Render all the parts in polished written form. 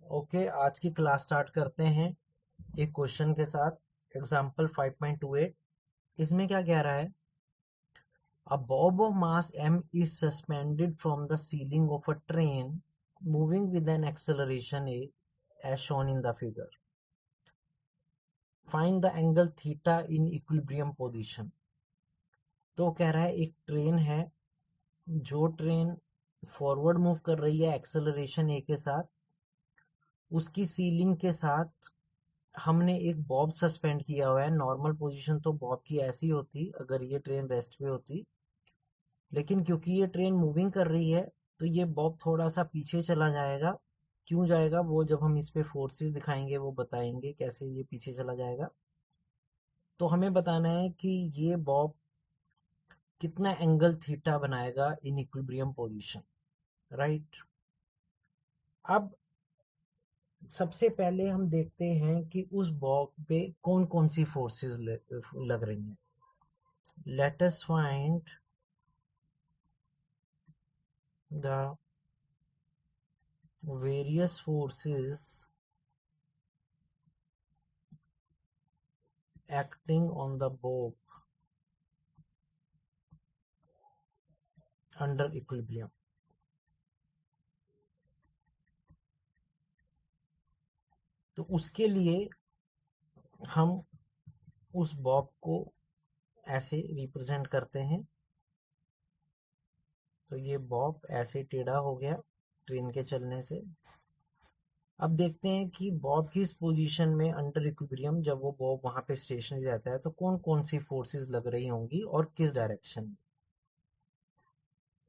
Okay, आज की class start करते हैं एक क्वेश्चन के साथ। एग्जाम्पल 5.28। इसमें क्या कह रहा है? A bob of mass m is suspended from the ceiling of a train moving with an acceleration a as shown in the figure. Find the angle theta in equilibrium position. तो कह रहा है एक ट्रेन है, जो train forward move कर रही है एक्सेलरेशन ए के साथ, उसकी सीलिंग के साथ हमने एक बॉब सस्पेंड किया हुआ है। नॉर्मल पोजीशन तो बॉब की ऐसी होती अगर ये ट्रेन रेस्ट पे होती, लेकिन क्योंकि ये ट्रेन मूविंग कर रही है तो ये बॉब थोड़ा सा पीछे चला जाएगा। क्यों जाएगा वो जब हम इस पे फोर्सेस दिखाएंगे वो बताएंगे कैसे ये पीछे चला जाएगा। तो हमें बताना है कि ये बॉब कितना एंगल थीटा बनाएगा इन इक्विलिब्रियम पोजीशन, राइट। अब सबसे पहले हम देखते हैं कि उस बॉब पे कौन कौन सी फोर्सेस लग रही हैं। Let us find the various forces acting on the bob under equilibrium। तो उसके लिए हम उस बॉब को ऐसे रिप्रेजेंट करते हैं। तो ये बॉब ऐसे टेढ़ा हो गया ट्रेन के चलने से। अब देखते हैं कि बॉब किस पोजीशन में अंडर इक्विलिब्रियम, जब वो बॉब वहां पे स्टेशनरी रहता है, तो कौन कौन सी फोर्सेस लग रही होंगी और किस डायरेक्शन में।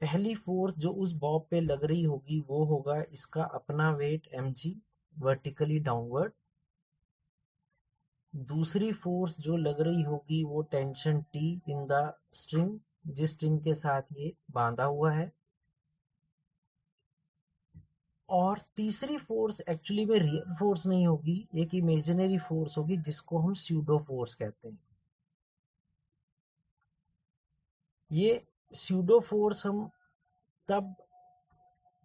पहली फोर्स जो उस बॉब पे लग रही होगी वो होगा इसका अपना वेट mg वर्टिकली डाउनवर्ड। दूसरी फोर्स जो लग रही होगी वो tension T in the string, जिस स्ट्रिंग के साथ ये बांधा हुआ है। और तीसरी फोर्स एक्चुअली में रियल फोर्स नहीं होगी, एक इमेजिनरी फोर्स होगी जिसको हम स्यूडो फोर्स कहते हैं। ये स्यूडो फोर्स हम तब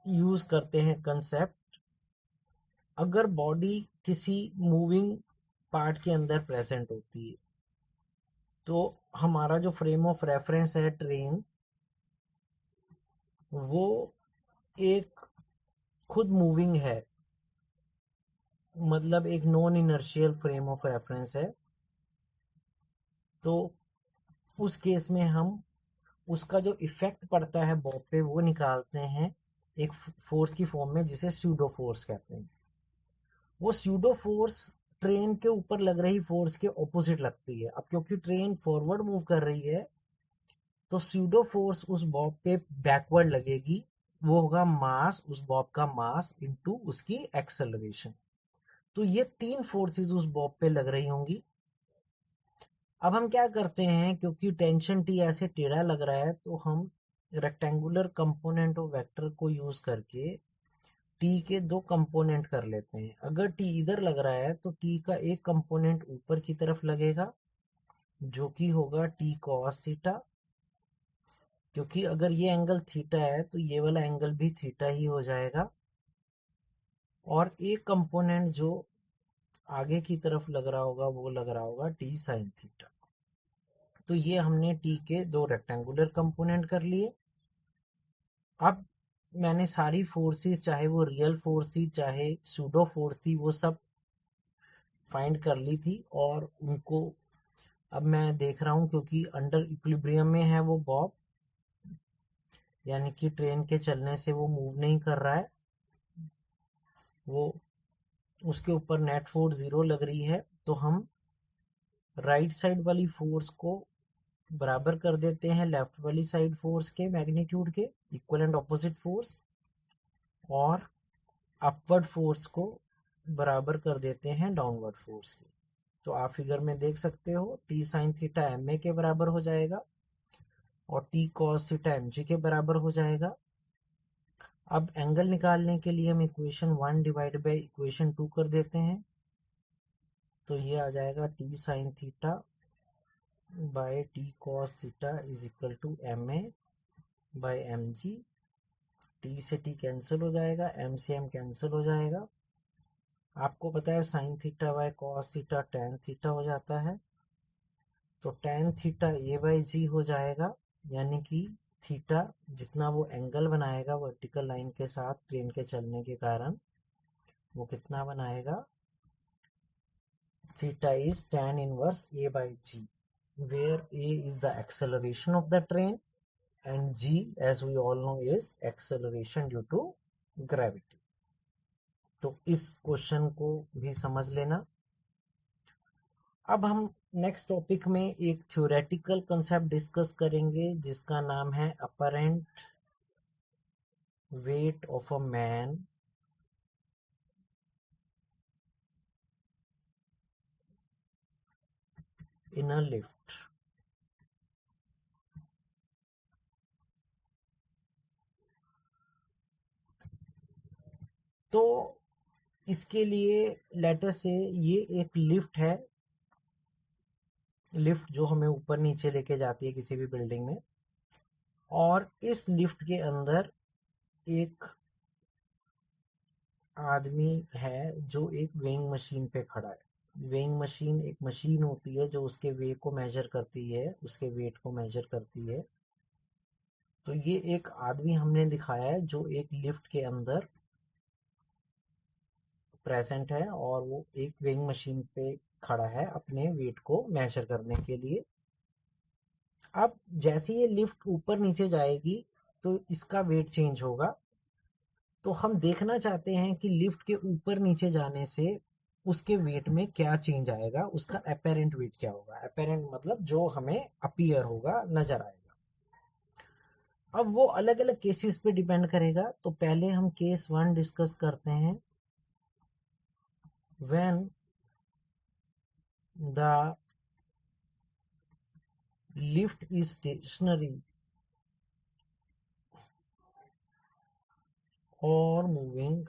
यूज करते हैं कंसेप्ट अगर बॉडी किसी मूविंग पार्ट के अंदर प्रेजेंट होती है। तो हमारा जो फ्रेम ऑफ रेफरेंस है ट्रेन, वो एक खुद मूविंग है, मतलब एक non inertial frame of reference है। तो उस केस में हम उसका जो इफेक्ट पड़ता है बॉब पे वो निकालते हैं एक फोर्स की फॉर्म में जिसे स्यूडो फोर्स कहते हैं। वो स्यूडो फोर्स ट्रेन के ऊपर लग रही फोर्स के ऑपोजिट लगती है। अब क्योंकि ट्रेन फॉरवर्ड मूव कर रही है तो स्यूडो फोर्स उस बॉब पे बैकवर्ड लगेगी। वो होगा मास, उस बॉब का मास इनटू उसकी एक्सेलरेशन। तो ये तीन फोर्सेस उस बॉब पे लग रही होंगी। अब हम क्या करते हैं, क्योंकि टेंशन टी ऐसे टेढ़ा लग रहा है तो हम रेक्टेंगुलर कंपोनेंट ऑफ वेक्टर को यूज करके टी के दो कंपोनेंट कर लेते हैं। अगर टी इधर लग रहा है तो टी का एक कंपोनेंट ऊपर की तरफ लगेगा जो कि होगा टी कॉस थीटा, क्योंकि अगर ये एंगल थीटा है तो ये वाला एंगल भी थीटा ही हो जाएगा। और एक कंपोनेंट जो आगे की तरफ लग रहा होगा वो लग रहा होगा टी साइन थीटा। तो ये हमने टी के दो रेक्टेंगुलर कंपोनेंट कर लिए। अब मैंने सारी फोर्सेस, चाहे वो रियल फोर्स थी चाहे सूडो फोर्स थी, वो सब फाइंड कर ली थी। और उनको अब मैं देख रहा हूँ क्योंकि अंडर इक्विलिब्रियम में है वो बॉब, यानी कि ट्रेन के चलने से वो मूव नहीं कर रहा है, वो उसके ऊपर नेट फोर्स 0 लग रही है। तो हम राइट साइड वाली फोर्स को बराबर कर देते हैं लेफ्ट वाली साइड फोर्स के मैग्नीट्यूड के, इक्वल एंड ऑपोजिट फोर्स। और अपवर्ड फोर्स को बराबर कर देते हैं डाउनवर्ड फोर्स के। तो आप फिगर में देख सकते हो T sine theta M A के बराबर हो जाएगा और T cos theta M G के बराबर हो जाएगा। अब एंगल निकालने के लिए हम इक्वेशन 1 डिवाइड बाई इक्वेशन 2 कर देते हैं। तो ये आ जाएगा T sine theta by T cos theta is equal to M A by M G. T से टी कैंसिल हो जाएगा, एम से एम कैंसिल हो जाएगा। आपको पता है sign theta by cos theta tan theta हो जाता है, तो टेन थीटा ए बाई जी हो जाएगा, यानी कि थीटा जितना वो एंगल बनाएगा वर्टिकल लाइन के साथ प्लेन के चलने के कारण, वो कितना बनाएगा, theta is tan inverse a by g, where a is the acceleration of the train and g, as we all know, is acceleration due to gravity. तो इस क्वेश्चन को भी समझ लेना। अब हम नेक्स्ट टॉपिक में एक थ्योरेटिकल कंसेप्ट डिस्कस करेंगे जिसका नाम है apparent weight of a man in a lift. तो इसके लिए लेटर से ये एक लिफ्ट है, लिफ्ट जो हमें ऊपर नीचे लेके जाती है किसी भी बिल्डिंग में, और इस लिफ्ट के अंदर एक आदमी है जो एक वेइंग मशीन पे खड़ा है। वेइंग मशीन एक मशीन होती है जो उसके वेट को मेजर करती है, उसके वेट को मेजर करती है। तो ये एक आदमी हमने दिखाया है जो एक लिफ्ट के अंदर प्रेजेंट है और वो एक वेइंग मशीन पे खड़ा है अपने वेट को मेजर करने के लिए। अब जैसे ये लिफ्ट ऊपर नीचे जाएगी तो इसका वेट चेंज होगा। तो हम देखना चाहते हैं कि लिफ्ट के ऊपर नीचे जाने से उसके वेट में क्या चेंज आएगा, उसका अपेरेंट वेट क्या होगा। अपेरेंट मतलब जो हमें अपीयर होगा, नजर आएगा। अब वो अलग अलग केसेस पे डिपेंड करेगा। तो पहले हम केस वन डिस्कस करते हैं। When the lift is stationery और मूविंग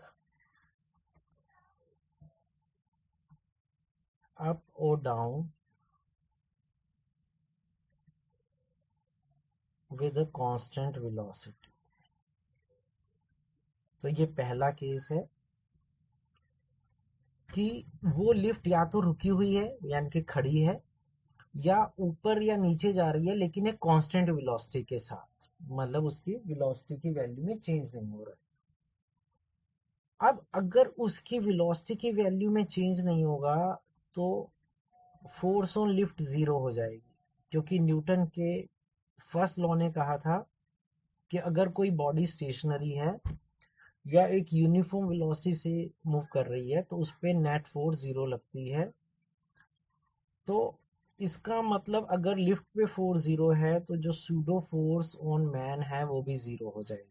अप और down with a constant velocity। तो ये पहला केस है कि वो लिफ्ट या तो रुकी हुई है यानी कि खड़ी है, या ऊपर या नीचे जा रही है लेकिन एक कांस्टेंट वेलोसिटी के साथ, मतलब उसकी वेलोसिटी की वैल्यू में चेंज नहीं हो रहा है। अब अगर उसकी वेलोसिटी की वैल्यू में चेंज नहीं होगा तो फोर्स ऑन लिफ्ट जीरो हो जाएगी, क्योंकि न्यूटन के फर्स्ट लॉ ने कहा था कि अगर कोई बॉडी स्टेशनरी है या एक यूनिफॉर्म वेलोसिटी से मूव कर रही है तो उस पर नेट फोर्स जीरो लगती है। तो इसका मतलब अगर लिफ्ट पे फोर्स जीरो है तो जो सूडो फोर्स ऑन मैन है वो भी जीरो हो जाएगी।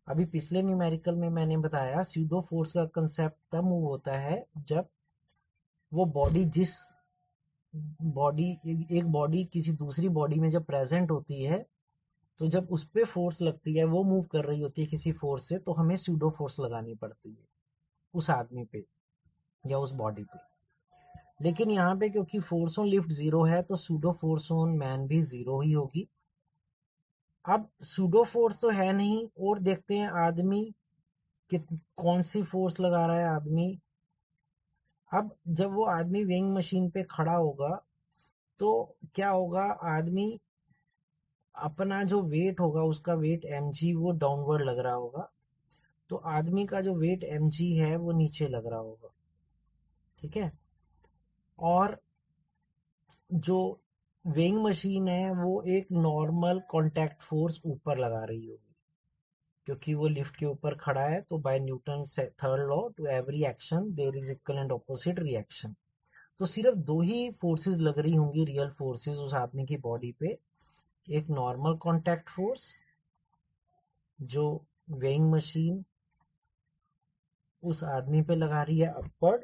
अभी पिछले न्यूमेरिकल में मैंने बताया सूडो फोर्स का कंसेप्ट तब मूव होता है जब वो बॉडी जिस बॉडी एक बॉडी किसी दूसरी बॉडी में जब प्रेजेंट होती है, तो जब उस पे फोर्स लगती है, वो मूव कर रही होती है किसी फोर्स से, तो हमें सूडो फोर्स लगानी पड़ती है उस आदमी पे या उस बॉडी पे। लेकिन यहाँ पे क्योंकि फोर्स ऑन लिफ्ट जीरो है तो सूडो फोर्स ऑन मैन भी जीरो ही होगी। अब सूडो फोर्स तो है नहीं, और देखते हैं आदमी कि कौन सी फोर्स लगा रहा है आदमी। अब जब वो आदमी वेइंग मशीन पे खड़ा होगा तो क्या होगा, आदमी अपना जो वेट होगा उसका वेट mg वो डाउनवर्ड लग रहा होगा, तो आदमी का जो वेट mg है वो नीचे लग रहा होगा। ठीक है। और जो वेइंग मशीन है वो एक नॉर्मल कांटेक्ट फोर्स ऊपर लगा रही होगी, क्योंकि वो लिफ्ट के ऊपर खड़ा है। तो by Newton third law, to every action there is equal and opposite reaction. तो सिर्फ दो ही फोर्सेस लग रही होंगी, रियल फोर्सेस उस आदमी की बॉडी पे। एक नॉर्मल कांटेक्ट फोर्स जो वेइंग मशीन उस आदमी पे लगा रही है अपवर्ड,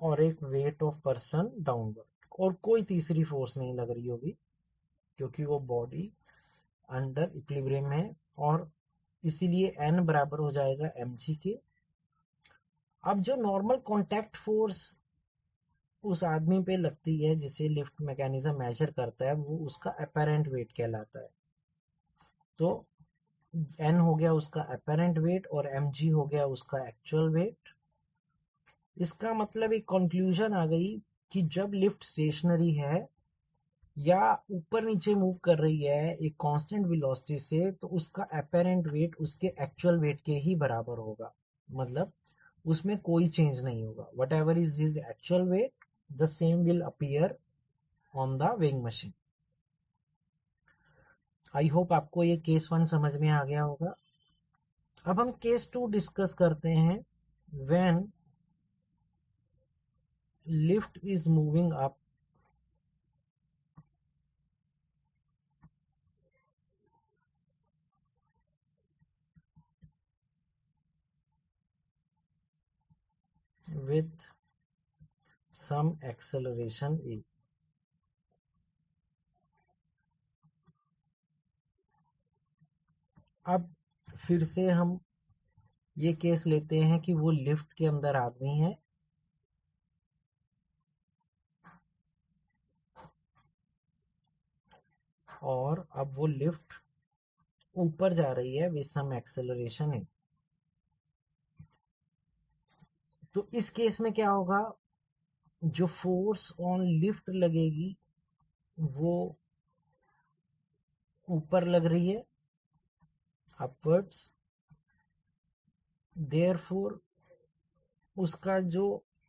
और एक वेट ऑफ पर्सन डाउनवर्ड, और कोई तीसरी फोर्स नहीं लग रही होगी क्योंकि वो बॉडी अंडर इक्विलिब्रियम है, और इसीलिए n बराबर हो जाएगा mg के। अब जो नॉर्मल कांटेक्ट फोर्स उस आदमी पे लगती है जिसे लिफ्ट मैकेनिज्म मेजर करता है, वो उसका अपेरेंट वेट कहलाता है। तो n हो गया उसका अपेरेंट वेट और mg हो गया उसका एक्चुअल वेट। इसका मतलब एक कंक्लूजन आ गई कि जब लिफ्ट स्टेशनरी है या ऊपर नीचे मूव कर रही है एक कांस्टेंट वेलोसिटी से, तो उसका अपेरेंट वेट उसके एक्चुअल वेट के ही बराबर होगा। मतलब उसमें कोई चेंज नहीं होगा। What ever is his actual wait, the same will appear on the weighing machine. I hope आपको ये केस 1 समझ में आ गया होगा। अब हम केस 2 डिस्कस करते हैं। When lift is moving up with some acceleration a। अब फिर से हम ये केस लेते हैं कि वो लिफ्ट के अंदर आदमी है और अब वो लिफ्ट ऊपर जा रही है विद सम एक्सेलरेशन है। तो इस केस में क्या होगा, जो फोर्स ऑन लिफ्ट लगेगी वो ऊपर लग रही है अपवर्ड्स, देयरफॉर उसका जो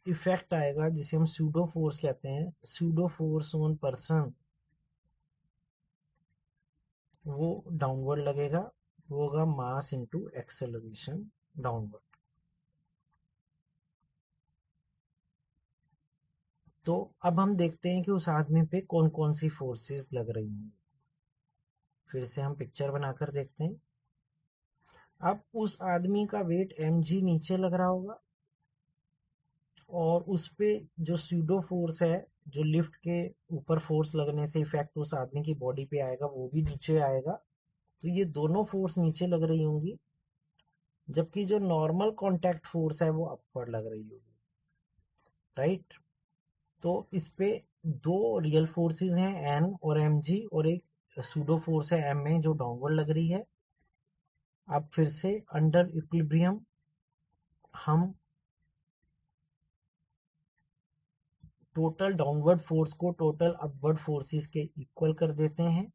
इफेक्ट आएगा जिसे हम सूडो फोर्स कहते हैं, सूडो फोर्स ऑन पर्सन, वो डाउनवर्ड लगेगा। वो होगा मास इनटू एक्सेलरेशन डाउनवर्ड। तो अब हम देखते हैं कि उस आदमी पे कौन कौन सी फोर्सेस लग रही हैं। फिर से हम पिक्चर बनाकर देखते हैं। अब उस आदमी का वेट mg नीचे लग रहा होगा और उस पे जो सूडो फोर्स है, जो लिफ्ट के ऊपर फोर्स लगने से इफेक्ट उस आदमी की बॉडी पे आएगा, वो भी नीचे आएगा। तो ये दोनों फोर्स नीचे लग रही होंगी, जबकि जो नॉर्मल कांटेक्ट फोर्स है वो अपवर्ड लग रही होगी। राइट। तो इस पे दो रियल फोर्सेस हैं एन और एम जी, और एक सूडो फोर्स है एम ए जो डाउनवर्ड लग रही है। अब फिर से अंडर इक्विलिब्रियम हम टोटल डाउनवर्ड फोर्स को टोटल अपवर्ड फोर्सेस के इक्वल कर देते हैं,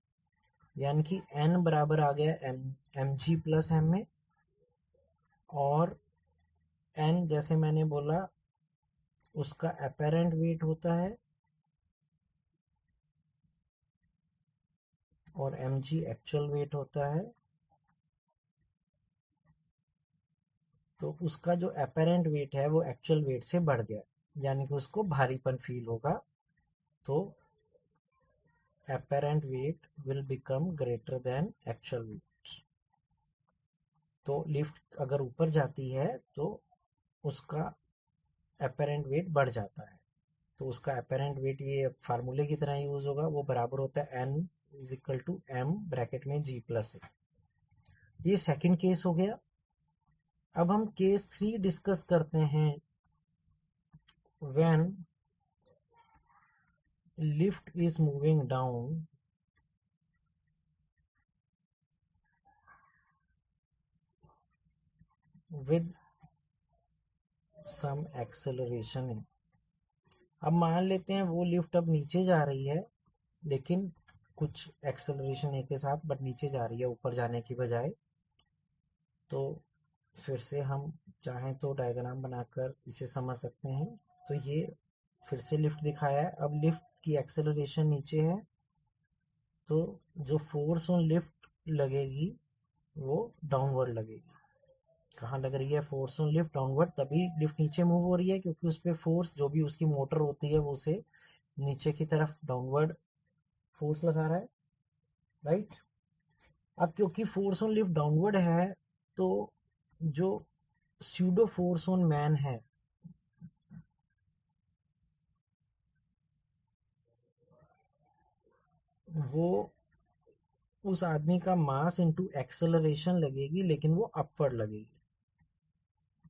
यानी कि एन बराबर आ गया M G plus M A, और एन जैसे मैंने बोला उसका अपेरेंट वेट होता है और mg एक्चुअल वेट होता है। तो उसका जो अपेरेंट वेट है वो एक्चुअल वेट से बढ़ गया, यानी कि उसको भारीपन फील होगा। तो apparent weight will become greater than actual wait. तो लिफ्ट अगर ऊपर जाती है तो उसका अपेरेंट वेट बढ़ जाता है। तो उसका अपेरेंट वेट ये फार्मूले की तरह यूज होगा, वो बराबर होता है n is equal to m bracket में g प्लस ए। ये सेकंड केस हो गया। अब हम केस 3 डिस्कस करते हैं। When lift is moving down with some acceleration है। अब मान लेते हैं वो लिफ्ट अब नीचे जा रही है, लेकिन कुछ एक्सेलरेशन ए के साथ, बट नीचे जा रही है ऊपर जाने की बजाय। तो फिर से हम चाहें तो डायग्राम बनाकर इसे समझ सकते हैं। तो ये फिर से लिफ्ट दिखाया है। अब लिफ्ट की एक्सेलरेशन नीचे है, तो जो फोर्स ऑन लिफ्ट लगेगी वो डाउनवर्ड लगेगी। कहाँ लग रही है फोर्स ऑन लिफ्ट? डाउनवर्ड। तभी लिफ्ट नीचे मूव हो रही है क्योंकि उस पर फोर्स जो भी उसकी मोटर होती है वो उसे नीचे की तरफ डाउनवर्ड फोर्स लगा रहा है। राइट। अब क्योंकि फोर्स ऑन लिफ्ट डाउनवर्ड है, तो जो स्यूडो फोर्स ऑन मैन है वो उस आदमी का मास इनटू एक्सेलरेशन लगेगी, लेकिन वो अपवर्ड लगेगी।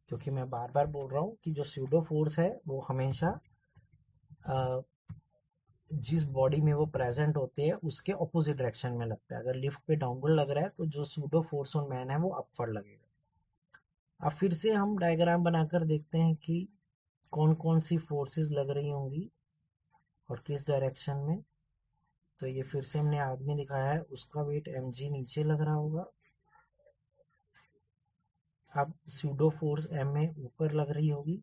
क्योंकि मैं बार बार बोल रहा हूँ कि जो स्यूडो फोर्स है वो हमेशा जिस बॉडी में वो प्रेजेंट होते हैं उसके ऑपोजिट डायरेक्शन में लगता है। अगर लिफ्ट पे डाउनवर्ड लग रहा है तो जो सूडो फोर्स ऑन मैन है वो अपवर्ड लगेगा। अब फिर से हम डायग्राम बनाकर देखते हैं कि कौन कौन सी फोर्सेस लग रही होंगी और किस डायरेक्शन में। तो ये फिर से हमने आदमी दिखाया है, उसका वेट mg नीचे लग रहा होगा। अब स्यूडो फोर्स m में ऊपर लग रही होगी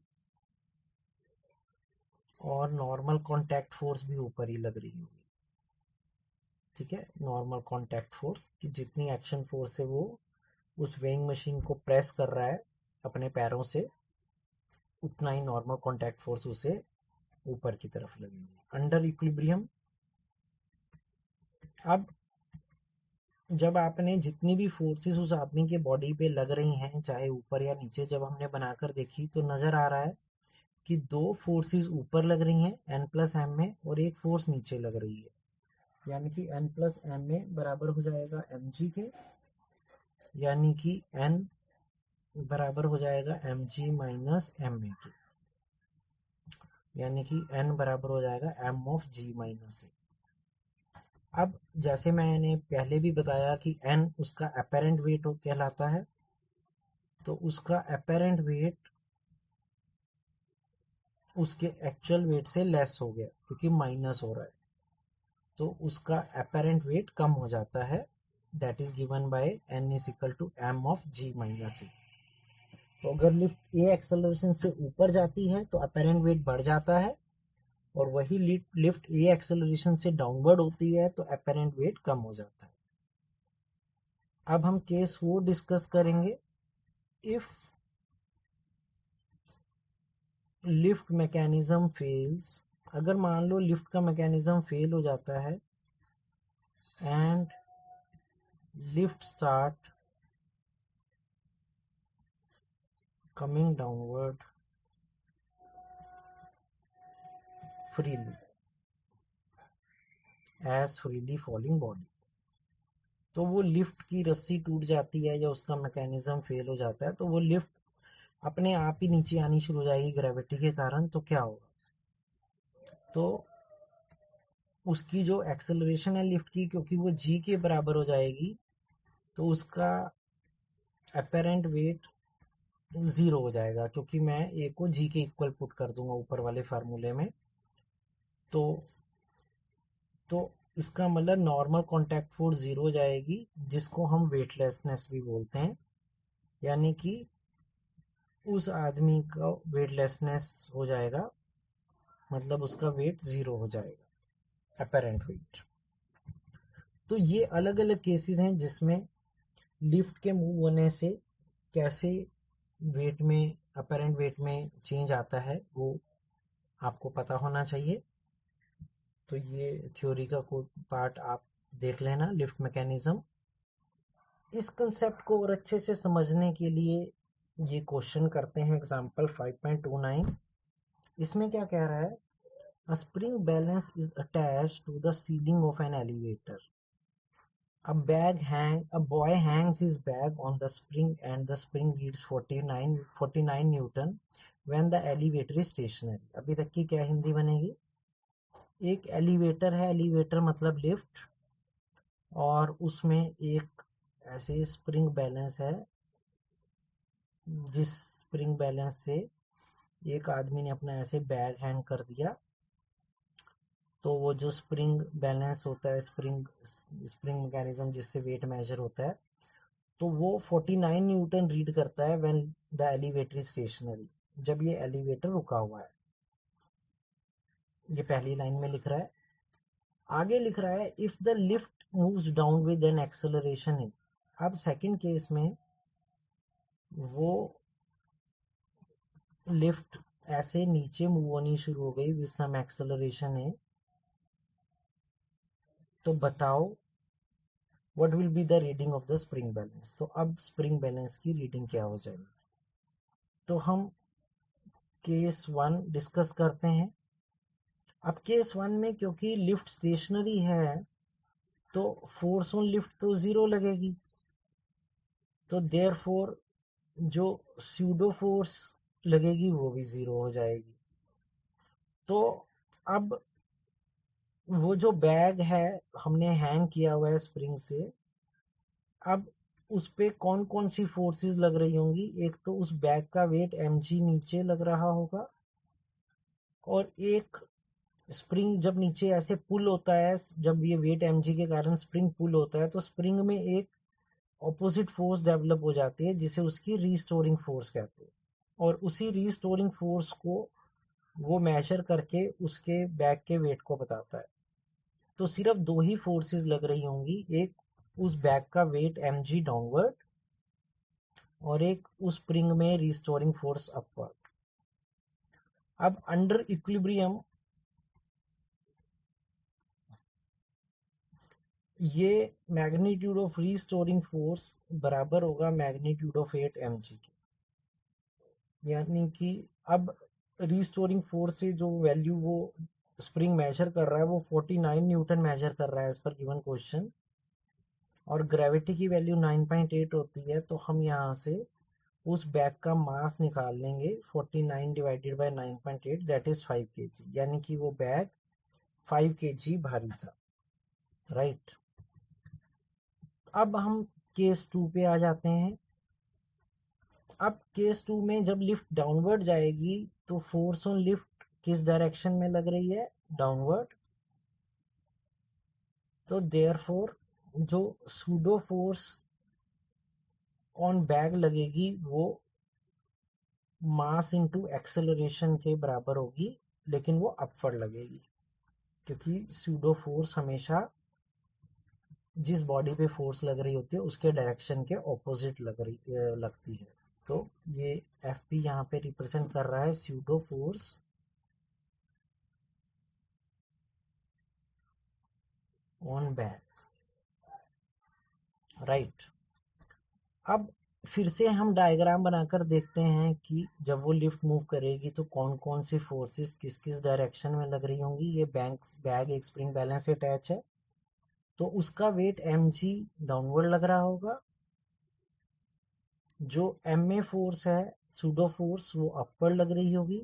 और नॉर्मल कॉन्टैक्ट फोर्स भी ऊपर ही लग रही होगी। ठीक है, नॉर्मल कॉन्टैक्ट फोर्स कि जितनी एक्शन फोर्स है वो उस वेइंग मशीन को प्रेस कर रहा है अपने पैरों से, उतना ही नॉर्मल कॉन्टैक्ट फोर्स उसे ऊपर की तरफ लगेगी अंडर इक्विलिब्रियम। अब जब आपने जितनी भी फोर्सेस उस आदमी के बॉडी पे लग रही हैं, चाहे ऊपर या नीचे, जब हमने बनाकर देखी तो नजर आ रहा है कि दो फोर्सेस ऊपर लग रही हैं n प्लस एम में और एक फोर्स नीचे लग रही है, यानी कि n प्लस एम में बराबर हो जाएगा mg के, यानी कि n बराबर हो जाएगा mg माइनस एम ए के, यानी कि n बराबर हो जाएगा m ऑफ g माइनस ए। अब जैसे मैंने पहले भी बताया कि n उसका अपेरेंट वेट कहलाता है, तो उसका अपेरेंट वेट उसके एक्चुअल वेट से लेस हो गया क्योंकि माइनस हो रहा है, तो उसका अपेरेंट वेट कम हो जाता है। That is given by n is equal to m of g minus A. तो अगर लिफ्ट a एक्सेलरेशन से ऊपर जाती है तो अपेरेंट वेट बढ़ जाता है, और वही लिफ्ट a एक्सेलरेशन से डाउनवर्ड होती है तो अपेरेंट वेट कम हो जाता है। अब हम केस वो डिस्कस करेंगे, इफ लिफ्ट मैकेनिज्म फेल्स। अगर मान लो लिफ्ट का मैकेनिज्म फेल हो जाता है and lift start coming downward freely as freely falling body, तो वो लिफ्ट की रस्सी टूट जाती है या उसका मैकेनिज्म फेल हो जाता है तो वो लिफ्ट अपने आप ही नीचे आनी शुरू हो जाएगी ग्रेविटी के कारण। तो क्या होगा, तो उसकी जो एक्सेलरेशन है लिफ्ट की, क्योंकि वो g के बराबर हो जाएगी, तो उसका अपेरेंट वेट जीरो हो जाएगा, क्योंकि मैं a को g के इक्वल पुट कर दूंगा ऊपर वाले फार्मूले में। तो तो इसका मतलब नॉर्मल कॉन्टैक्ट फोर्स जीरो हो जाएगी, जिसको हम वेटलेसनेस भी बोलते हैं, यानी कि उस आदमी का वेटलेसनेस हो जाएगा, मतलब उसका वेट जीरो हो जाएगा अपेरेंट वेट। तो ये अलग अलग केसेस हैं जिसमें लिफ्ट के मूव होने से कैसे वेट में, अपेरेंट वेट में चेंज आता है, वो आपको पता होना चाहिए। तो ये थ्योरी का कोई पार्ट आप देख लेना, लिफ्ट मैकेनिज्म। इस कंसेप्ट को और अच्छे से समझने के लिए ये क्वेश्चन करते हैं एग्जांपल 5.29। इसमें क्या कह रहा है, a spring balance is attached to the ceiling of an elevator. A boy hangs his bag on the spring and the spring reads 49 Newton when the elevator is stationary. अभी तक की क्या हिंदी बनेगी, एक एलिवेटर है, एलिवेटर मतलब lift, और उसमें एक ऐसे स्प्रिंग बैलेंस है, जिस स्प्रिंग बैलेंस से एक आदमी ने अपना ऐसे बैग हैंग कर दिया, तो वो जो स्प्रिंग बैलेंस होता है, स्प्रिंग मैकेनिज्म जिससे वेट मेजर होता है, तो वो 49 न्यूटन रीड करता है when the elevator is stationary, जब ये एलिवेटर रुका हुआ है। ये पहली लाइन में लिख रहा है। आगे लिख रहा है if the lift moves down with an acceleration in. अब सेकंड केस में वो लिफ्ट ऐसे नीचे मूव होनी शुरू हो गई विद सम एक्सेलरेशन है, तो बताओ what will be the reading of the spring balance. तो अब स्प्रिंग बैलेंस की रीडिंग क्या हो जाएगी, तो हम केस वन डिस्कस करते हैं। अब केस वन में क्योंकि लिफ्ट स्टेशनरी है तो फोर्स ऑन लिफ्ट तो जीरो लगेगी, तो देयरफॉर जो स्यूडो फोर्स लगेगी वो भी जीरो हो जाएगी। तो अब वो जो बैग है हमने हैंग किया हुआ है स्प्रिंग से, अब उस पे कौन कौन सी फोर्सेस लग रही होंगी, एक तो उस बैग का वेट mg नीचे लग रहा होगा, और एक स्प्रिंग जब नीचे ऐसे पुल होता है, जब ये वेट mg के कारण स्प्रिंग पुल होता है तो स्प्रिंग में एक ऑपोजिट फोर्स डेवलप हो जाती है जिसे उसकी रीस्टोरिंग फोर्स कहते हैं। और उसी रीस्टोरिंग फोर्स को वो मेजर करके उसके बैक के वेट को बताता है। तो सिर्फ दो ही फोर्सेस लग रही होंगी, एक उस बैक का वेट mg डाउनवर्ड और एक उस स्प्रिंग में रिस्टोरिंग फोर्स अपवर्ड। अब अंडर इक्विलिब्रियम ये मैग्नीट्यूड ऑफ रिस्टोरिंग फोर्स बराबर होगा मैग्नीट्यूड ऑफ 8 mg के। यानी कि अब रिस्टोरिंग फोर्स से जो वैल्यू वो स्प्रिंग मेजर कर रहा है वो 49 न्यूटन मेजर कर रहा है एज पर गिवन क्वेश्चन, और ग्रेविटी की वैल्यू 9.8 होती है। तो हम यहाँ से उस बैग का मास निकाल लेंगे 49 divided by 9.8 that is 5 kg, यानी कि वो बैग 5 kg भारी था, राइट। अब हम केस 2 पे आ जाते हैं। अब केस 2 में जब लिफ्ट डाउनवर्ड जाएगी तो फोर्स ऑन लिफ्ट किस डायरेक्शन में लग रही है, डाउनवर्ड। तो देयरफॉर जो सूडो फोर्स ऑन बैग लगेगी वो मास इनटू एक्सेलरेशन के बराबर होगी, लेकिन वो अपवर्ड लगेगी क्योंकि सूडो फोर्स हमेशा जिस बॉडी पे फोर्स लग रही होती है उसके डायरेक्शन के ऑपोजिट लगती है। तो ये एफ पी यहाँ पे रिप्रेजेंट कर रहा है pseudo force on back, right. अब फिर से हम डायग्राम बनाकर देखते हैं कि जब वो लिफ्ट मूव करेगी तो कौन कौन सी फोर्सेस किस किस डायरेक्शन में लग रही होंगी। ये बैग एक स्प्रिंग बैलेंस से अटैच है तो उसका वेट mg डाउनवर्ड लग रहा होगा, जो ma फोर्स है सूडो फोर्स वो अपवर्ड लग रही होगी,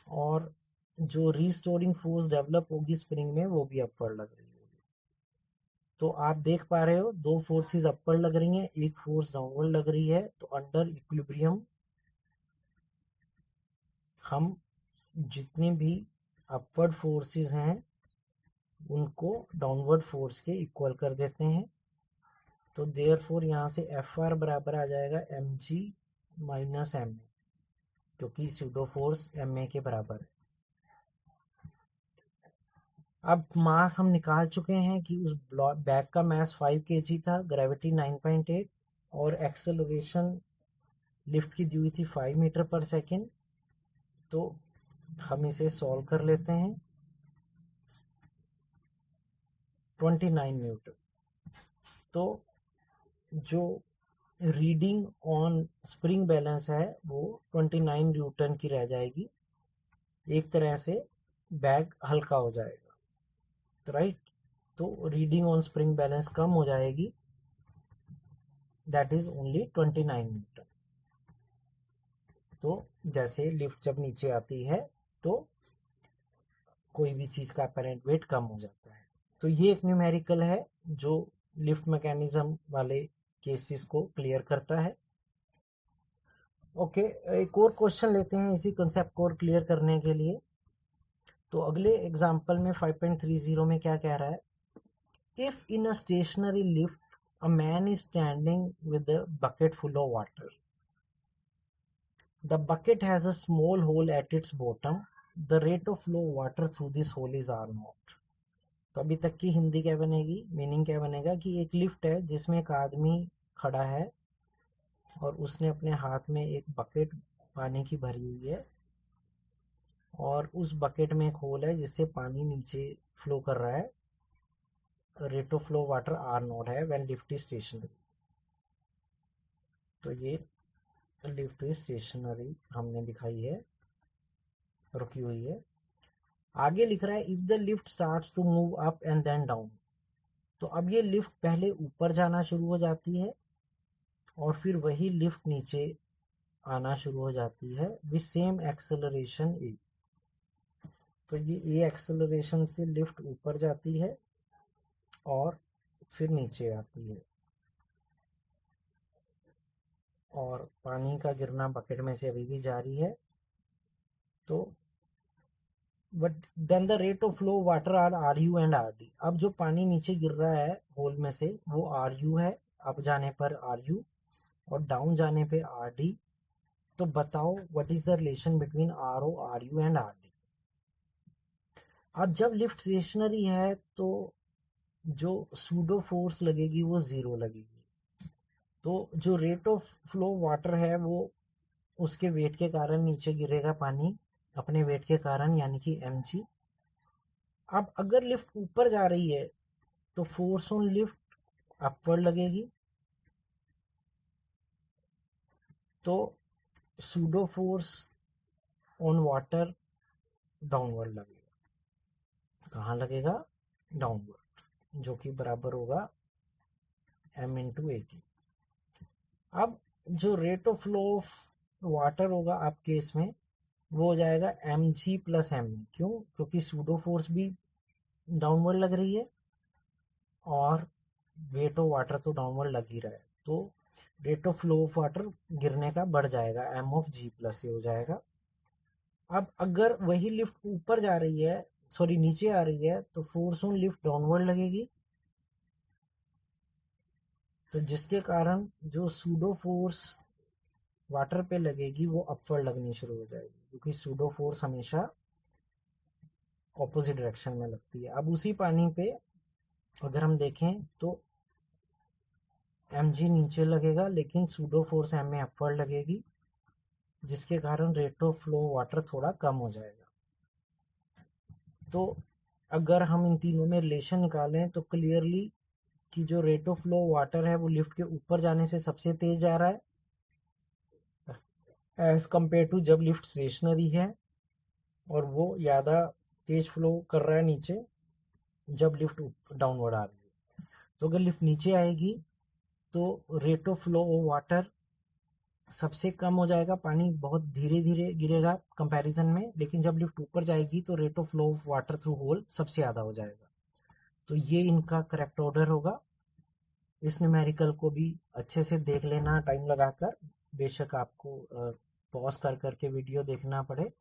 और जो रीस्टोरिंग फोर्स डेवलप होगी स्प्रिंग में वो भी अपवर्ड लग रही होगी। तो आप देख पा रहे हो दो फोर्सेस अपवर्ड लग रही हैं, एक फोर्स डाउनवर्ड लग रही है। तो अंडर इक्विलिब्रियम हम जितनी भी अपवर्ड फोर्सेस हैं उनको डाउनवर्ड फोर्स के इक्वल कर देते हैं। तो देयरफॉर यहाँ से एफ आर बराबर आ जाएगा M G minus M A, क्योंकि सूडो फोर्स एम ए के बराबर है। अब मास हम निकाल चुके हैं कि उस बैग का मास 5 kg था, ग्रेविटी 9.8 और एक्सेलरेशन लिफ्ट की दी हुई थी 5 मीटर पर सेकेंड। तो हम इसे सॉल्व कर लेते हैं। 29 न्यूटन। तो जो रीडिंग ऑन स्प्रिंग बैलेंस है वो 29 न्यूटन की रह जाएगी। एक तरह से बैग हल्का हो जाएगा, तो राइट। तो रीडिंग ऑन स्प्रिंग बैलेंस कम हो जाएगी, दैट इज ओनली 29 न्यूटन। तो जैसे लिफ्ट जब नीचे आती है तो कोई भी चीज का अपेरेंट वेट कम हो जाता है। तो ये एक न्यूमेरिकल है जो लिफ्ट मैकेनिज्म वाले केसेस को क्लियर करता है। ओके, एक और क्वेश्चन लेते हैं इसी कंसेप्ट को और क्लियर करने के लिए। तो अगले एग्जांपल में 5.30 में क्या कह रहा है, if in a stationary lift a man is standing with a bucket full of water, the bucket has a small hole at its bottom, the rate of flow water through this hole is R naught. तो अभी तक की हिंदी क्या बनेगी, meaning क्या बनेगा कि एक लिफ्ट है जिसमें एक आदमी खड़ा है और उसने अपने हाथ में एक बकेट पानी की भरी हुई है और उस बकेट में एक होल है जिससे पानी नीचे फ्लो कर रहा है। Rate of flow water R naught है व्हेन लिफ्ट इज स्टेशनरी। तो ये लिफ्ट इज स्टेशनरी हमने दिखाई है, रुकी हुई है। आगे लिख रहा है if the lift starts to move up and then down. तो अब ये लिफ्ट पहले ऊपर जाना शुरू हो जाती है और फिर वही लिफ्ट नीचे आना शुरू हो जाती है विद सेम एक्सेलरेशन ए। तो ये ए एक्सेलरेशन से लिफ्ट ऊपर जाती है और फिर नीचे आती है, और पानी का गिरना बकेट में से अभी भी जारी है। तो but then the rate of flow water are R U and R D. अब जो पानी नीचे गिर रहा है होल में से वो आर यू है, अप जाने पर आर यू और डाउन जाने पे आर डी। तो बताओ what is the relation between R O R U and R D. अब जब लिफ्ट स्टेशनरी है तो जो सूडो फोर्स लगेगी वो जीरो लगेगी। तो जो रेट ऑफ फ्लो वाटर है वो उसके वेट के कारण नीचे गिरेगा पानी, अपने वेट के कारण, यानी कि mg। अब अगर लिफ्ट ऊपर जा रही है तो फोर्स ऑन लिफ्ट अपवर्ड लगेगी, तो pseudo force on water downward लगेगा। कहाँ लगेगा? डाउनवर्ड, जो कि बराबर होगा m इंटू ए की। अब जो rate of flow of water होगा आप केस में वो हो जाएगा एम जी प्लस एम। क्यों? क्योंकि सूडो फोर्स भी डाउनवर्ड लग रही है और वेट ऑफ वाटर तो डाउनवर्ड लग ही रहा है, तो rate of flow of water गिरने का बढ़ जाएगा, एम ऑफ जी प्लस ए हो जाएगा। अब अगर वही लिफ्ट ऊपर जा रही है, सॉरी नीचे आ रही है, तो फोर्स ऑन लिफ्ट डाउनवर्ड लगेगी, तो जिसके कारण जो सूडो फोर्स वाटर पे लगेगी वो अपवर्ड लगनी शुरू हो जाएगी, क्योंकि सूडो फोर्स हमेशा ऑपोजिट डायरेक्शन में लगती है। अब उसी पानी पे अगर हम देखें तो mg नीचे लगेगा लेकिन सूडो फोर्स m में अपवर्ड लगेगी, जिसके कारण रेट ऑफ फ्लो वाटर थोड़ा कम हो जाएगा। तो अगर हम इन तीनों में रिलेशन निकालें तो क्लियरली कि जो रेट ऑफ फ्लो वाटर है वो लिफ्ट के ऊपर जाने से सबसे तेज जा रहा है एज कंपेयर टू जब लिफ्ट स्टेशनरी है, और वो ज़्यादा तेज फ्लो कर रहा है नीचे जब लिफ्ट डाउनवर्ड आ रही है। तो अगर लिफ्ट नीचे आएगी तो रेट ऑफ फ्लो वाटर सबसे कम हो जाएगा, पानी बहुत धीरे धीरे गिरेगा कंपैरिजन में, लेकिन जब लिफ्ट ऊपर जाएगी तो rate of flow of water through hole सबसे ज़्यादा हो जाएगा। तो ये इनका करेक्ट ऑर्डर होगा। इस न्यूमेरिकल को भी अच्छे से देख लेना टाइम लगाकर, बेशक आपको पॉज कर करके वीडियो देखना पड़े,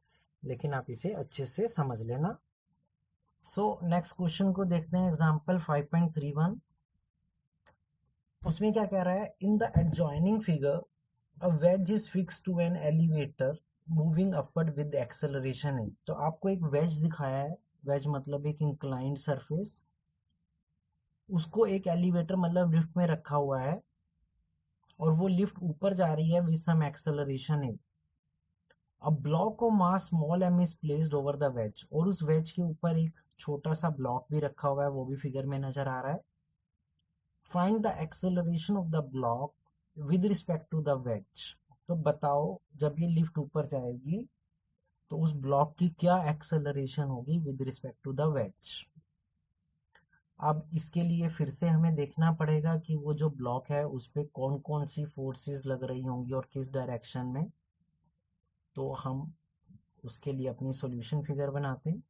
लेकिन आप इसे अच्छे से समझ लेना। सो नेक्स्ट क्वेश्चन को देखते हैं, एग्जाम्पल 5.31। उसमें क्या कह रहा है, in the adjoining figure a wedge is fixed to an elevator moving upward with acceleration है। तो आपको एक वेज दिखाया है, वेज मतलब एक इंक्लाइंड सरफेस, उसको एक एलिवेटर मतलब लिफ्ट में रखा हुआ है और वो लिफ्ट ऊपर जा रही है विद सम एक्सेलरेशन है। अब block of mass small m is placed over the ways, और उस वेज के ऊपर एक छोटा सा ब्लॉक भी रखा हुआ है, वो भी फिगर में नजर आ रहा है। Find the acceleration of the block with respect to the wedge. तो बताओ जब ये लिफ्ट ऊपर जाएगी तो उस ब्लॉक की क्या एक्सेलरेशन होगी with respect to the wedge. अब इसके लिए फिर से हमें देखना पड़ेगा कि वो जो ब्लॉक है उस पे कौन कौन सी फोर्सेस लग रही होंगी और किस डायरेक्शन में। तो हम उसके लिए अपनी सॉल्यूशन फिगर बनाते हैं।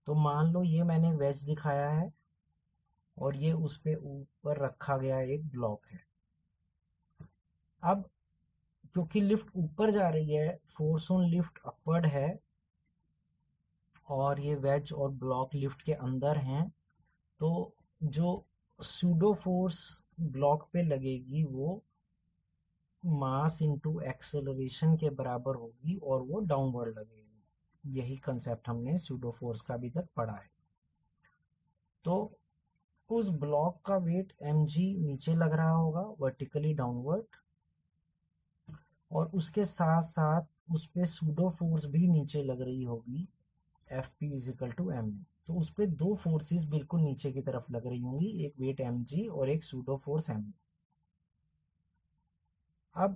तो मान लो ये मैंने वेज दिखाया है और ये उस पे ऊपर रखा गया एक ब्लॉक है। अब क्योंकि लिफ्ट ऊपर जा रही है, फोर्स ऑन लिफ्ट अपवर्ड है, और ये वेज और ब्लॉक लिफ्ट के अंदर हैं, तो जो सूडो फोर्स ब्लॉक पे लगेगी वो मास इनटू एक्सेलरेशन के बराबर होगी और वो डाउनवर्ड लगेगी। यही कंसेप्ट हमने सूडो फोर्स का अभी तक पढ़ा है। तो उस ब्लॉक का वेट mg नीचे लग रहा होगा वर्टिकली डाउनवर्ड, और उसके साथ साथ उस पे सूडो फोर्स भी नीचे लग रही होगी Fp is equal to m। तो उस पे दो फोर्सेस बिल्कुल नीचे की तरफ लग रही होंगी, एक वेट mg और एक सूडो फोर्स m। अब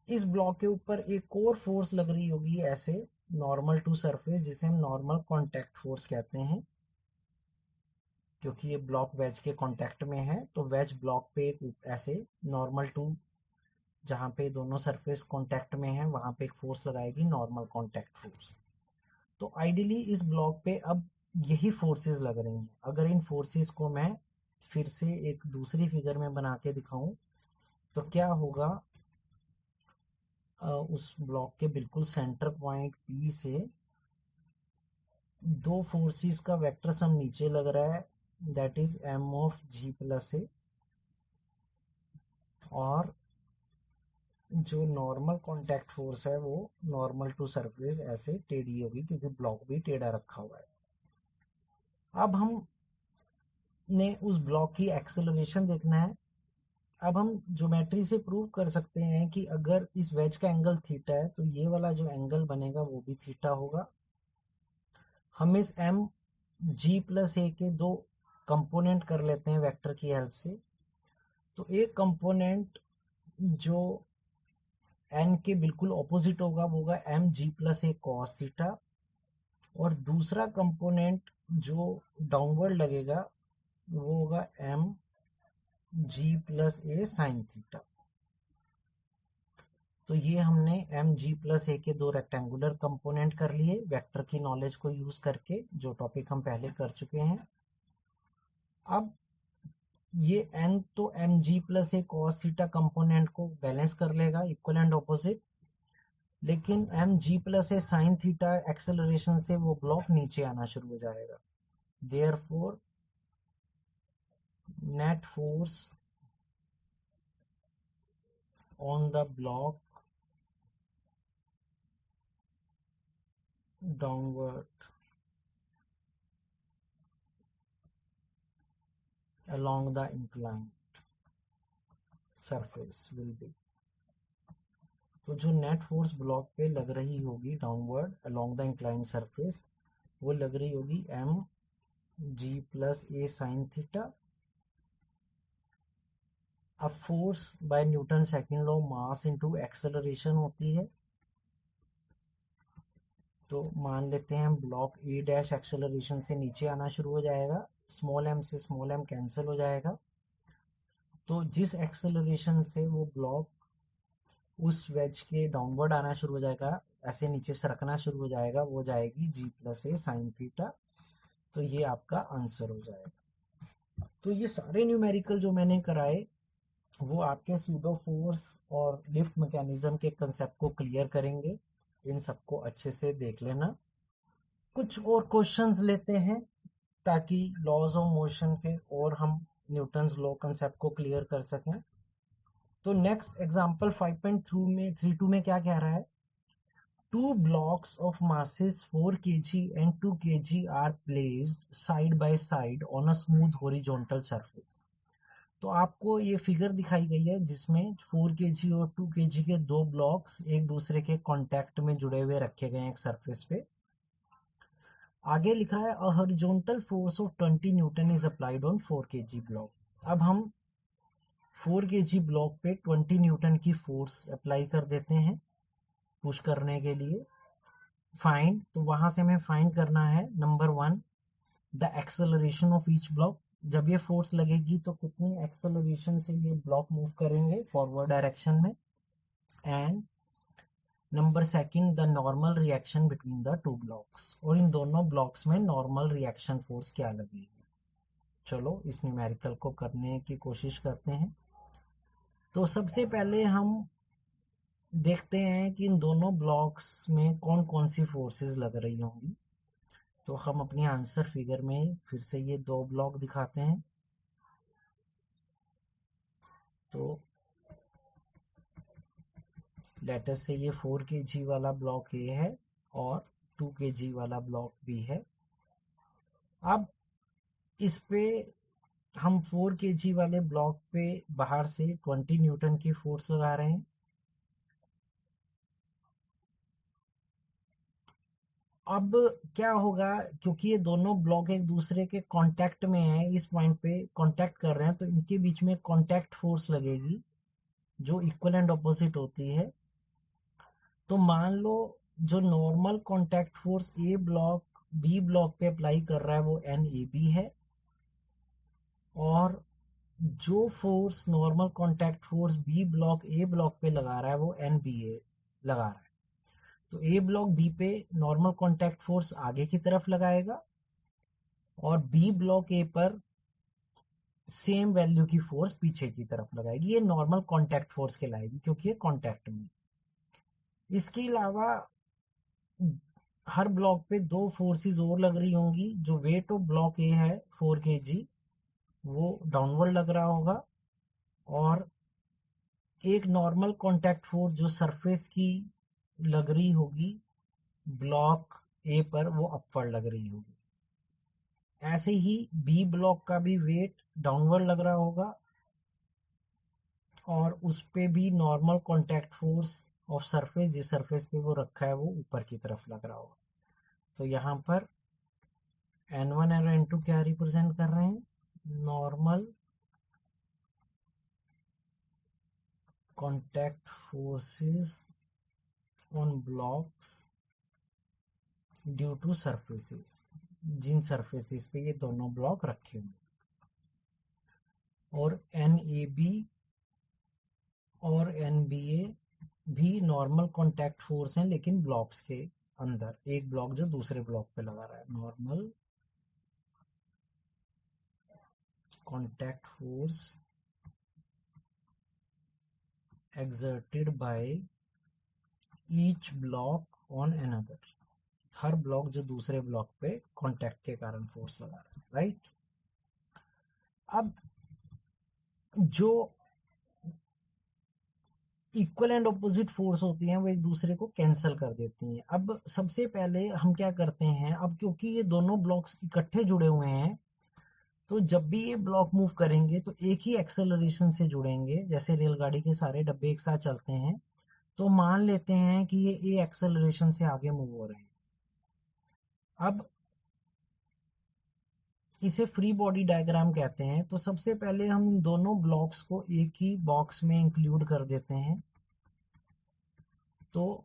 इस ब्लॉक के ऊपर एक और फोर्स लग रही होगी ऐसे नॉर्मल टू सरफेस, जिसे हम नॉर्मल कांटेक्ट फोर्स कहते हैं, क्योंकि ये ब्लॉक वेज के कांटेक्ट में है। तो वेज ब्लॉक पे एक ऐसे नॉर्मल टू, जहाँ पे दोनों सरफेस कांटेक्ट में है वहां पे एक फोर्स लगाएगी, नॉर्मल कांटेक्ट फोर्स। तो आइडियली इस ब्लॉक पे अब यही फोर्सेस लग रही हैं। अगर इन फोर्सेस को मैं फिर से एक दूसरी फिगर में बना के दिखाऊं तो क्या होगा, उस ब्लॉक के बिल्कुल सेंटर पॉइंट P से दो फोर्सेस का वेक्टर सम नीचे लग रहा है, that is m of g plus A, और जो नॉर्मल कॉन्टैक्ट फोर्स है वो नॉर्मल टू सरफेस ऐसे टेढ़ी होगी क्योंकि ब्लॉक भी टेढ़ा रखा हुआ है। अब हम ने उस ब्लॉक की एक्सेलरेशन देखना है। अब हम ज्योमेट्री से प्रूव कर सकते हैं कि अगर इस वेज का एंगल थीटा है तो ये वाला जो एंगल बनेगा वो भी थीटा होगा। हम इस m g प्लस ए के दो कंपोनेंट कर लेते हैं वेक्टर की हेल्प से। तो एक कंपोनेंट जो n के बिल्कुल ऑपोजिट होगा वो होगा m g प्लस ए कॉस थीटा, और दूसरा कंपोनेंट जो डाउनवर्ड लगेगा वो होगा m g प्लस ए साइन थीटा। तो ये हमने एम जी प्लस ए के दो रेक्टेंगुलर कंपोनेंट कर लिए वेक्टर की नॉलेज को यूज करके, जो टॉपिक हम पहले कर चुके हैं। अब ये n तो एम जी प्लस ए कॉस थीटा कंपोनेंट को बैलेंस कर लेगा, इक्वल एंड ऑपोजिट, लेकिन एम जी प्लस ए साइन थीटा एक्सेलरेशन से वो ब्लॉक नीचे आना शुरू हो जाएगा। Therefore net force on the block downward along the inclined surface will be, तो जो नेट फोर्स ब्लॉक पे लग रही होगी downward along the inclined surface वो लग रही होगी एम जी प्लस ए साइन थीटा। अब force by Newton second law mass into acceleration होती है, तो मान लेते हैं हम ब्लॉक ए डैश एक्सेलरेशन से नीचे आना शुरू हो जाएगा, स्मॉल एम से स्मॉल एम कैंसिल हो जाएगा। तो जिस एक्सेलरेशन से वो ब्लॉक उस वेज के डाउनवर्ड आना शुरू हो जाएगा, ऐसे नीचे सरकना शुरू हो जाएगा, वो जाएगी जी प्लस ए साइन थीटा। तो ये आपका आंसर हो जाएगा। तो ये सारे न्यूमेरिकल जो मैंने कराए वो आपके सूडो फोर्स और लिफ्ट मैकेनिज्म के कंसेप्ट को क्लियर करेंगे। इन सबको अच्छे से देख लेना। कुछ और क्वेश्चंस लेते हैं ताकि लॉज ऑफ मोशन के और हम न्यूटन्स लॉ कंसेप्ट को क्लियर कर सकें। तो नेक्स्ट एग्जांपल 5.32 में क्या कह रहा है? Two blocks of masses 4 kg and 2 kg are placed side by side on a smooth horizontal surface. तो आपको ये फिगर दिखाई गई है जिसमें 4 kg और 2 kg के दो ब्लॉक्स एक दूसरे के कांटेक्ट में जुड़े हुए रखे गए हैं एक सरफेस पे। आगे लिखा है a horizontal force of 20 Newton is applied on 4 kg block. अब हम 4 kg ब्लॉक पे 20 न्यूटन की फोर्स अप्लाई कर देते हैं पुश करने के लिए। फाइंड, तो वहां से हमें फाइंड करना है number 1 the acceleration of each block. जब ये फोर्स लगेगी तो कितनी एक्सेलरेशन से ये ब्लॉक मूव करेंगे फॉरवर्ड डायरेक्शन में। And number second the normal reaction between the two blocks, और इन दोनों ब्लॉक्स में नॉर्मल रिएक्शन फोर्स क्या लगेगी। चलो इस न्यूमेरिकल को करने की कोशिश करते हैं। तो सबसे पहले हम देखते हैं कि इन दोनों ब्लॉक्स में कौन कौन सी फोर्सेस लग रही होंगी। तो हम अपनी आंसर फिगर में फिर से ये दो ब्लॉक दिखाते हैं। तो लेटर से ये 4 kg वाला ब्लॉक ए है और 2 kg वाला ब्लॉक बी है। अब इस पे हम 4 kg वाले ब्लॉक पे बाहर से 20 न्यूटन की फोर्स लगा रहे हैं। अब क्या होगा, क्योंकि ये दोनों ब्लॉक एक दूसरे के कांटेक्ट में हैं, इस पॉइंट पे कांटेक्ट कर रहे हैं, तो इनके बीच में कांटेक्ट फोर्स लगेगी जो इक्वल एंड ऑपोजिट होती है। तो मान लो जो नॉर्मल कांटेक्ट फोर्स ए ब्लॉक बी ब्लॉक पे अप्लाई कर रहा है वो एन ए बी है, और जो force normal contact force B block A block पे लगा रहा है वो एन बी ए लगा रहा है। तो ए ब्लॉक बी पे नॉर्मल कांटेक्ट फोर्स आगे की तरफ लगाएगा और बी ब्लॉक ए पर सेम वैल्यू की फोर्स पीछे की तरफ लगाएगी। ये नॉर्मल कांटेक्ट फोर्स कहलाएगी क्योंकि ये कांटेक्ट में। इसके अलावा हर ब्लॉक पे 2 फोर्सेस और लग रही होंगी। जो वेट ऑफ ब्लॉक ए है 4 kg, वो डाउनवर्ड लग रहा होगा, और एक नॉर्मल कॉन्टैक्ट फोर्स जो सरफेस की लग रही होगी ब्लॉक ए पर, वो अपवर्ड लग रही होगी। ऐसे ही बी ब्लॉक का भी वेट डाउनवर्ड लग रहा होगा, और उस पे भी normal contact force of surface, जिस सरफेस पे वो रखा है, वो ऊपर की तरफ लग रहा होगा। तो यहाँ पर N1 और N2 क्या रिप्रेजेंट कर रहे हैं? Normal contact forces on blocks due to surfaces, जिन सरफेसेस पे ये दोनों ब्लॉक रखे हुए। और NAB और NBA भी नॉर्मल कॉन्टैक्ट फोर्स हैं, लेकिन ब्लॉक्स के अंदर, एक ब्लॉक जो दूसरे ब्लॉक पे लगा रहा है। Normal contact force exerted by each block on another, her block जो दूसरे ब्लॉक पे कांटेक्ट के कारण फोर्स लगा रहा है, राइट। अब जो इक्वल एंड ऑपोजिट फोर्स होती हैं वो एक दूसरे को कैंसिल कर देती हैं। अब सबसे पहले हम क्या करते हैं, अब क्योंकि ये दोनों ब्लॉक्स इकट्ठे जुड़े हुए हैं, तो जब भी ये ब्लॉक मूव करेंगे तो एक ही एक्सेलरेशन से जुड़ेंगे। जैसे रेलगाड़ी के सारे डब्बे एक साथ चलते हैं, तो मान लेते हैं कि ये ए एक्सेलरेशन से आगे मूव हो रहे हैं। अब इसे फ्री बॉडी डायग्राम कहते हैं। तो सबसे पहले हम दोनों ब्लॉक्स को एक ही बॉक्स में इंक्लूड कर देते हैं। तो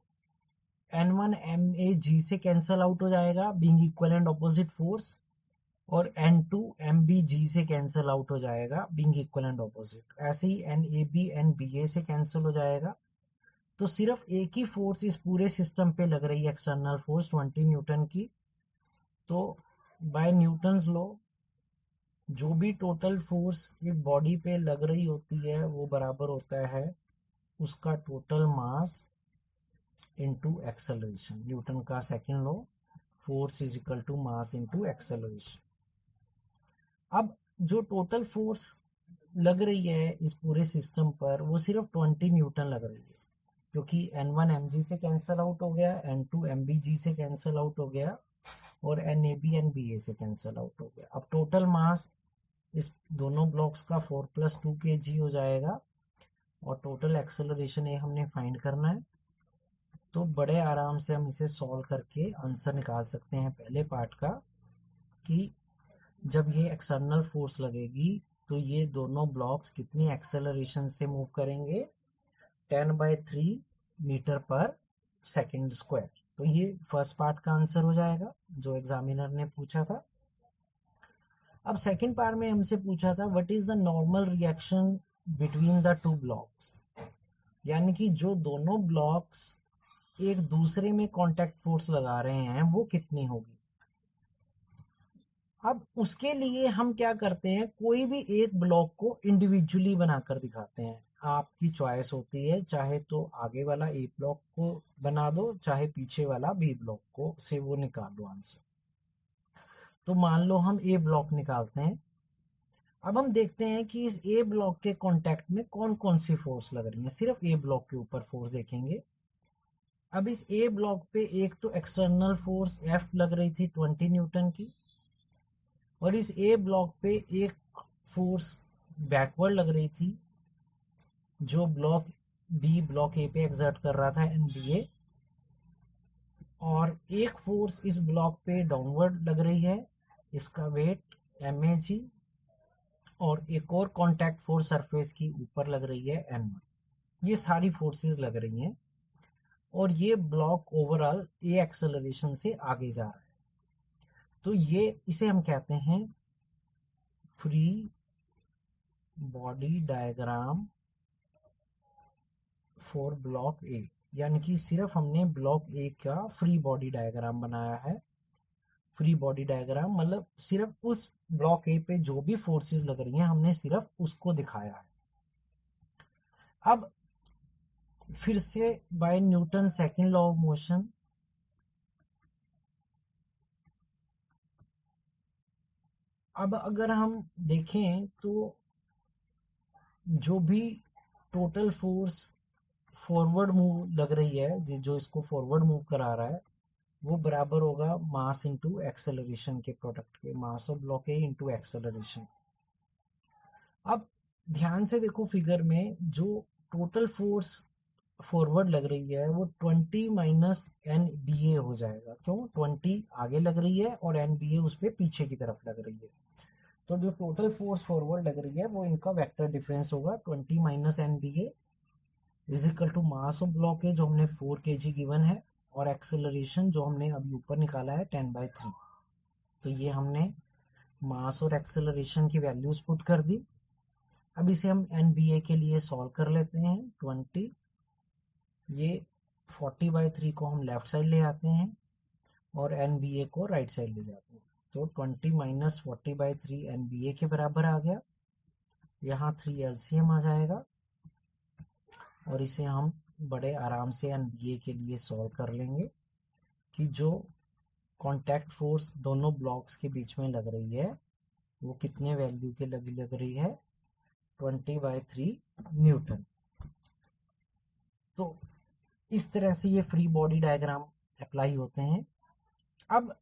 N1 MAG से कैंसल आउट हो जाएगा, being equal and opposite force, और N2 MBG से कैंसल आउट हो जाएगा, बीइंग इक्वल एंड ऑपोजिट। ऐसे ही NAB NBA से कैंसल हो जाएगा। तो सिर्फ एक ही फोर्स इस पूरे सिस्टम पे लग रही है, एक्सटर्नल फोर्स 20 न्यूटन की। तो बाय न्यूटन्स लॉ, जो भी टोटल फोर्स एक बॉडी पे लग रही होती है वो बराबर होता है उसका total mass into acceleration. Newton का second law, force is equal to mass into acceleration. अब जो टोटल फोर्स लग रही है इस पूरे सिस्टम पर, वो सिर्फ 20 न्यूटन लग रही है, क्योंकि N1 MG से कैंसल आउट हो गया, N2 MBG से कैंसल आउट हो गया, और NAB NBA से कैंसल आउट हो गया। अब टोटल मास इस दोनों ब्लॉक्स का 4 + 2 kg हो जाएगा, और टोटल एक्सेलरेशन ये हमने फाइंड करना है। तो बड़े आराम से हम इसे सॉल्व करके आंसर निकाल सकते हैं पहले पार्ट का, कि जब ये एक्सटर्नल फोर्स लगेगी तो ये दोनों ब्लॉक्स कितनी एक्सेलरेशन से मूव करेंगे, 10/3 मीटर पर सेकेंड स्क्वायर। तो ये फर्स्ट पार्ट का आंसर हो जाएगा जो एग्जामिनर ने पूछा था। अब सेकंड पार्ट में हमसे पूछा था what is the normal reaction between the two blocks, यानी कि जो दोनों ब्लॉक्स एक दूसरे में कांटेक्ट फोर्स लगा रहे हैं वो कितनी होगी। अब उसके लिए हम क्या करते हैं, कोई भी एक ब्लॉक को इंडिविजुअली बनाकर दिखाते हैं। आपकी चॉइस होती है, चाहे तो आगे वाला ए ब्लॉक को बना दो, चाहे पीछे वाला बी ब्लॉक को से वो निकाल दो आंसर। तो मान लो हम ए ब्लॉक निकालते हैं। अब हम देखते हैं कि इस ए ब्लॉक के कांटेक्ट में कौन कौन सी फोर्स लग रही है। सिर्फ ए ब्लॉक के ऊपर फोर्स देखेंगे। अब इस ए ब्लॉक पे एक तो एक्सटर्नल फोर्स F लग रही थी 20 न्यूटन की, और इस ए ब्लॉक पे एक फोर्स बैकवर्ड लग रही थी जो ब्लॉक ए पे एक्सर्ट कर रहा था NBA, और एक फोर्स इस ब्लॉक पे डाउनवर्ड लग रही है, इसका वेट MAG, और एक और कांटेक्ट फोर्स सरफेस की ऊपर लग रही है N1। ये सारी फोर्सेस लग रही हैं, और ये ब्लॉक ओवरऑल ए एक्सेलरेशन से आगे जा रहा है। तो ये इसे हम कहते हैं free body diagram for block ए, यानी कि सिर्फ हमने ब्लॉक ए का फ्री बॉडी डायग्राम बनाया है। फ्री बॉडी डायग्राम मतलब सिर्फ उस ब्लॉक ए पे जो भी फोर्सेस लग रही हैं हमने सिर्फ उसको दिखाया है। अब फिर से by Newton second law of motion, अब अगर हम देखें तो जो भी टोटल फोर्स फॉरवर्ड मूव लग रही है, जो इसको फॉरवर्ड मूव करा रहा है, वो बराबर होगा मास इनटू एक्सेलरेशन के प्रोडक्ट के, मास of block A into acceleration. अब ध्यान से देखो फिगर में, जो टोटल फोर्स फॉरवर्ड लग रही है वो 20 माइनस एन बी ए हो जाएगा। क्यों? 20 आगे लग रही है और एन बी ए उस पर पीछे की तरफ लग रही है। तो जो टोटल फोर्स फॉरवर्ड लग रही है वो इनका वेक्टर डिफरेंस होगा 20 minus N B A is equal to mass of block A जो हमने 4 kg गिवन है, और एक्सेलरेशन जो हमने अभी ऊपर निकाला है 10/3। तो ये हमने मास और एक्सेलरेशन की वैल्यूज पुट कर दी। अब इसे हम एन बी ए के लिए सॉल्व कर लेते हैं। 20, ये 40/3 को हम लेफ्ट साइड ले आते हैं और एन बी ए को राइट साइड ले जाते हैं। तो 20 माइनस 40/3 एन बी ए के बराबर आ गया। यहाँ 3 एलसीएम आ जाएगा और इसे हम बड़े आराम से एन बी ए के लिए सॉल्व कर लेंगे कि जो कॉन्टैक्ट फोर्स दोनों ब्लॉक्स के बीच में लग रही है वो कितने वैल्यू के लग रही है, 20/3 न्यूटन। तो इस तरह से ये फ्री बॉडी डायग्राम अप्लाई होते हैं। अब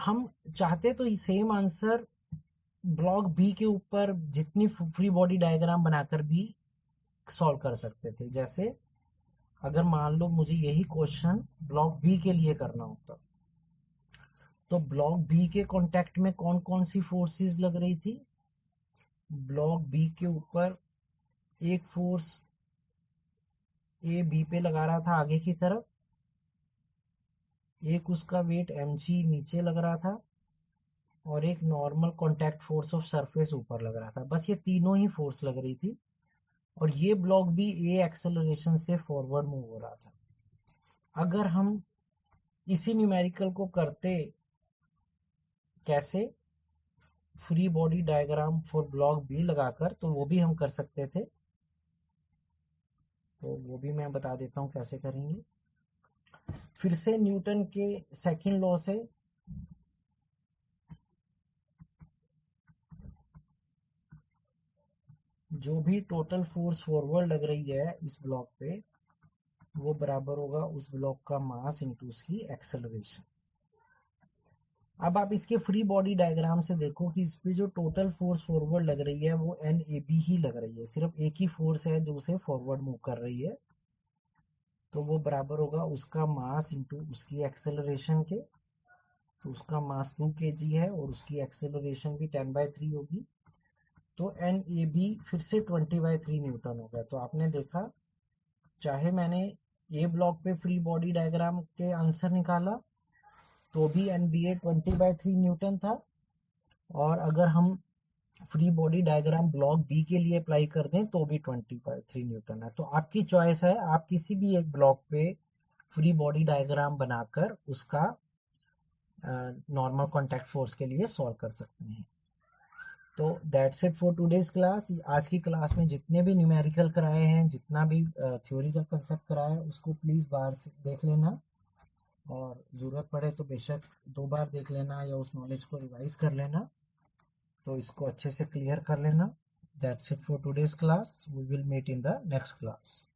हम चाहते तो सेम आंसर ब्लॉक बी के ऊपर जितनी फ्री बॉडी डायग्राम बनाकर भी सॉल्व कर सकते थे। जैसे अगर मान लो मुझे यही क्वेश्चन ब्लॉक बी के लिए करना होता, तो ब्लॉक बी के कांटेक्ट में कौन कौन सी फोर्सेस लग रही थी। ब्लॉक बी के ऊपर एक फोर्स ए बी पे लगा रहा था आगे की तरफ, एक उसका वेट mg नीचे लग रहा था, और एक normal contact force of surface ऊपर लग रहा था। बस ये तीनों ही फोर्स लग रही थी और ये ब्लॉक भी ए एक्सेलरेशन से फॉरवर्ड मूव हो रहा था। अगर हम इसी न्यूमेरिकल को करते कैसे, free body diagram for block B लगाकर, तो वो भी हम कर सकते थे। तो वो भी मैं बता देता हूँ कैसे करेंगे। फिर से न्यूटन के सेकंड लॉ से जो भी टोटल फोर्स फॉरवर्ड लग रही है इस ब्लॉक पे, वो बराबर होगा उस ब्लॉक का मास इनटू उसकी एक्सेलरेशन। अब आप इसके फ्री बॉडी डायग्राम से देखो कि इस पे जो टोटल फोर्स फॉरवर्ड लग रही है वो एन ए बी ही लग रही है, सिर्फ एक ही फोर्स है जो उसे फॉरवर्ड मूव कर रही है। तो वो बराबर होगा उसका मास इंटू उसकी एक्सेलरेशन के। तो उसका मास 2 kg है और उसकी एक्सेलरेशन भी 10/3 होगी। तो एन ए बी फिर से 20/3 न्यूटन हो गया। तो आपने देखा, चाहे मैंने ए ब्लॉक पे फ्री बॉडी डायग्राम के आंसर निकाला तो भी एन बी ए 20/3 न्यूटन था, और अगर हम free body diagram block B के लिए अप्लाई कर दें तो भी 20/3 न्यूटन है। तो आपकी चॉइस है, आप किसी भी एक ब्लॉक पे फ्री बॉडी डायग्राम बनाकर उसका नॉर्मल कॉन्टैक्ट फोर्स के लिए सॉल्व कर सकते हैं। तो that's it for today's class. आज की क्लास में जितने भी न्यूमेरिकल कराए हैं, जितना भी थ्योरी का कंसेप्ट कराया है, उसको प्लीज़ बाहर से देख लेना, और ज़रूरत पड़े तो बेशक 2 बार देख लेना या उस नॉलेज को रिवाइज कर लेना। तो इसको अच्छे से क्लियर कर लेना। That's it for today's class. We will meet in the next class.